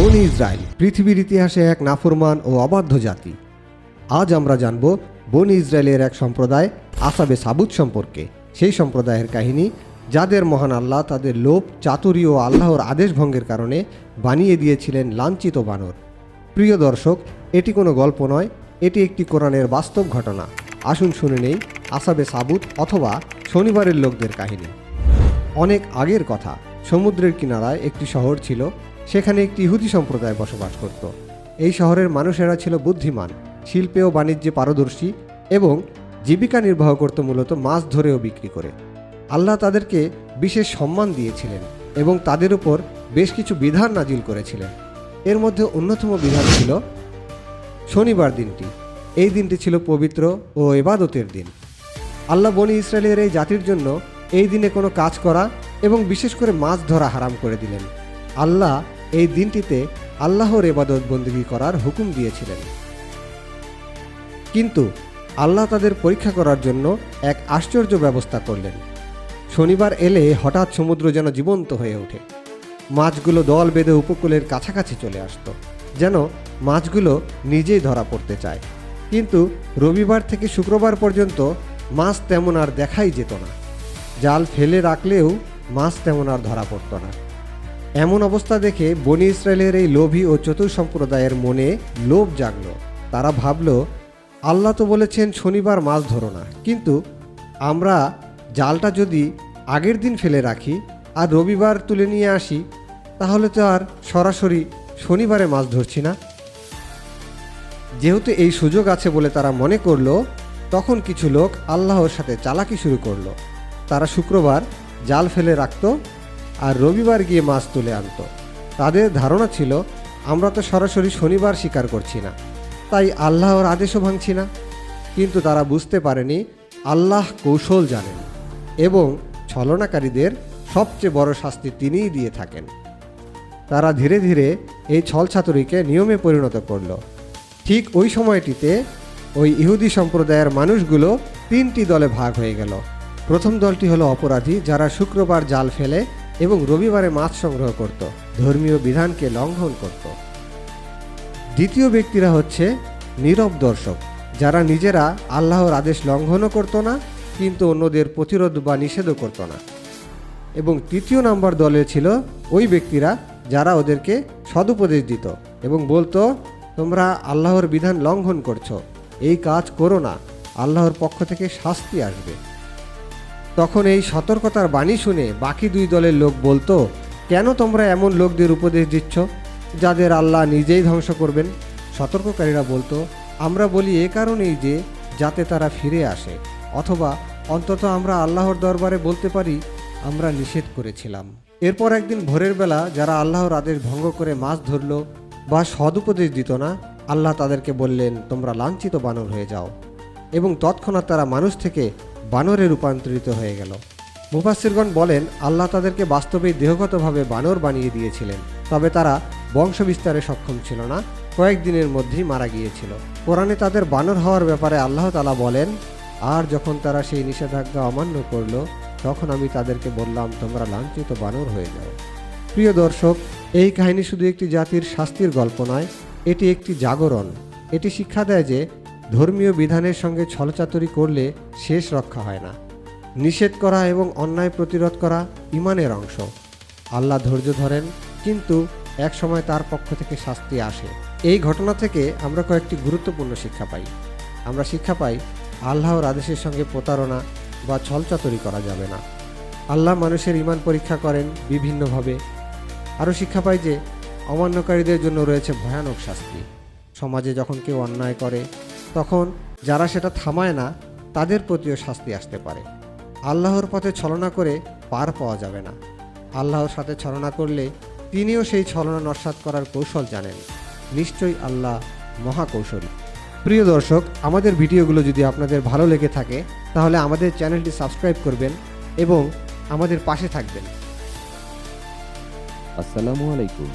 বনি ইসরায়েল পৃথিবীর ইতিহাসে এক নাফরমান ও অবাধ্য জাতি। আজ আমরা জানব বনি ইসরায়েলের এক সম্প্রদায় আসাবে সাবুত সম্পর্কে, সেই সম্প্রদায়ের কাহিনী যাদের মহান আল্লাহ তাদের লোভ, চাতুরি ও আল্লাহর আদেশ ভঙ্গের কারণে বানিয়ে দিয়েছিলেন লাঞ্ছিত বানর। প্রিয় দর্শক, এটি কোনো গল্প নয়, এটি একটি কোরআনের বাস্তব ঘটনা। আসুন শুনে নেই আসাবে সাবুত অথবা শনিবারের লোকদের কাহিনী। অনেক আগের কথা, সমুদ্রের কিনারায় একটি শহর ছিল। সেখানে একটি ইহুদি সম্প্রদায় বসবাস করত। এই শহরের মানুষেরা ছিল বুদ্ধিমান, শিল্পে ও বাণিজ্যে পারদর্শী এবং জীবিকা নির্বাহ করত মূলত মাছ ধরে ও বিক্রি করে। আল্লাহ তাদেরকে বিশেষ সম্মান দিয়েছিলেন এবং তাদের উপর বেশ কিছু বিধান নাজিল করেছিলেন। এর মধ্যে অন্যতম বিধান ছিল শনিবার দিনটি। এই দিনটি ছিল পবিত্র ও ইবাদতের দিন। আল্লাহ বনি ইসরায়েলের এই জাতির জন্য এই দিনে কোনো কাজ করা এবং বিশেষ করে মাছ ধরা হারাম করে দিলেন। আল্লাহ এই দিনটিতে আল্লাহর ইবাদত বন্দেগী করার হুকুম দিয়েছিলেন। কিন্তু আল্লাহ তাদের পরীক্ষা করার জন্য এক আশ্চর্য ব্যবস্থা করলেন। শনিবার এলে হঠাৎ সমুদ্র যেন জীবন্ত হয়ে ওঠে। মাছগুলো দল বেঁধে উপকূলের কাছাকাছি চলে আসতো, যেন মাছগুলো নিজেই ধরা পড়তে চায়। কিন্তু রবিবার থেকে শুক্রবার পর্যন্ত মাছ তেমন আর দেখাই যেত না। জাল ফেলে রাখলেও মাছ তেমন আর ধরা পড়ত না। এমন অবস্থা দেখে বনি ইসরায়েলের এই লোভী ও চতুর সম্প্রদায়ের মনে লোভ জাগল। তারা ভাবল, আল্লাহ তো বলেছেন শনিবার মাছ ধরো না, কিন্তু আমরা জালটা যদি আগের দিন ফেলে রাখি আর রবিবার তুলে নিয়ে আসি, তাহলে তো আর সরাসরি শনিবারে মাছ ধরছি না। যেহেতু এই সুযোগ আছে বলে তারা মনে করলো, তখন কিছু লোক আল্লাহর সাথে চালাকি শুরু করলো। তারা শুক্রবার জাল ফেলে রাখত আর রবিবার গিয়ে মাছ তুলে আনত। তাদের ধারণা ছিল, আমরা তো সরাসরি শনিবার শিকার করছি না, তাই আল্লাহর আদেশও ভাঙছি না। কিন্তু তারা বুঝতে পারেনি আল্লাহ কৌশল জানেন এবং ছলনাকারীদের সবচেয়ে বড় শাস্তি তিনিই দিয়ে থাকেন। তারা ধীরে ধীরে এই ছলছাতুরিকে নিয়মে পরিণত করল। ঠিক ওই সময়টিতে ওই ইহুদি সম্প্রদায়ের মানুষগুলো তিনটি দলে ভাগ হয়ে গেল। প্রথম দলটি হলো অপরাধী, যারা শুক্রবার জাল ফেলে এবং রবিবারে মাছ সংগ্রহ করত, ধর্মীয় বিধানকে লঙ্ঘন করত। দ্বিতীয় ব্যক্তিরা হচ্ছে নীরব দর্শক, যারা নিজেরা আল্লাহর আদেশ লঙ্ঘনও করত না, কিন্তু অন্যদের প্রতিরোধ বা নিষেধও করত না। এবং তৃতীয় নাম্বার দলে ছিল ওই ব্যক্তিরা যারা ওদেরকে সদুপদেশ দিত এবং বলতো, তোমরা আল্লাহর বিধান লঙ্ঘন করছো, এই কাজ করো না, আল্লাহর পক্ষ থেকে শাস্তি আসবে। তখন এই সতর্কতার বাণী শুনে বাকি দুই দলের লোক বলতো, কেন তোমরা এমন লোকদের উপদেশ দিচ্ছ যাদের আল্লাহ নিজেই ধ্বংস করবেন? সতর্ককারীরা বলতো, আমরা বলি এ কারণেই যে যাতে তারা ফিরে আসে, অথবা অন্তত আমরা আল্লাহর দরবারে বলতে পারি আমরা নিষেধ করেছিলাম। এরপর একদিন ভোরের বেলা যারা আল্লাহর আদেশ ভঙ্গ করে মাছ ধরল বা সদুপদেশ দিত না, আল্লাহ তাদেরকে বললেন, তোমরা লাঞ্ছিত বানর হয়ে যাও। এবং তৎক্ষণাৎ তারা মানুষ থেকে বানরে রূপান্তরিত হয়ে গেল। মুফাসসিরগণ বলেন, আল্লাহ তাদেরকে বাস্তবেই দেহগতভাবে বানর বানিয়ে দিয়েছিলেন, তবে তারা বংশ বিস্তারে সক্ষম ছিল না, কয়েকদিনের মধ্যেই মারা গিয়েছিল। কোরআনে তাদের বানর হওয়ার ব্যাপারে আল্লাহ তাআলা বলেন, আর যখন তারা সেই নিষেধাজ্ঞা অমান্য করল, তখন আমি তাদেরকে বললাম, তোমরা লাঞ্ছিত বানর হয়ে যাও। প্রিয় দর্শক, এই কাহিনী শুধু একটি জাতির শাস্তির গল্প নয়, এটি একটি জাগরণ। এটি শিক্ষা দেয় যে ধর্মীয় বিধানের সঙ্গে ছলচাতুরি করলে শেষ রক্ষা হয় না। নিষেধ করা এবং অন্যায় প্রতিরোধ করা ঈমানের অংশ। আল্লাহ ধৈর্য ধরেন, কিন্তু এক সময় তার পক্ষ থেকে শাস্তি আসে। এই ঘটনা থেকে আমরা কয়েকটি গুরুত্বপূর্ণ শিক্ষা পাই। আমরা শিক্ষা পাই, আল্লাহর আদেশের সঙ্গে প্রতারণা বা ছলচাতুরি করা যাবে না। আল্লাহ মানুষের ঈমান পরীক্ষা করেন বিভিন্নভাবে। আরও শিক্ষা পাই যে অমান্যকারীদের জন্য রয়েছে ভয়ানক শাস্তি। সমাজে যখন কেউ অন্যায় করে, তখন যারা সেটা থামায় না, তাদের প্রতিও শাস্তি আসতে পারে। আল্লাহর পথে ছলনা করে পার পাওয়া যাবে না। আল্লাহর সাথে ছলনা করলে তিনিও সেই ছলনা নস্যাৎ করার কৌশল জানেন। নিশ্চয়ই আল্লাহ মহাকৌশলী। প্রিয় দর্শক, আমাদের ভিডিওগুলো যদি আপনাদের ভালো লেগে থাকে, তাহলে আমাদের চ্যানেলটি সাবস্ক্রাইব করবেন এবং আমাদের পাশে থাকবেন। আসসালামু আলাইকুম।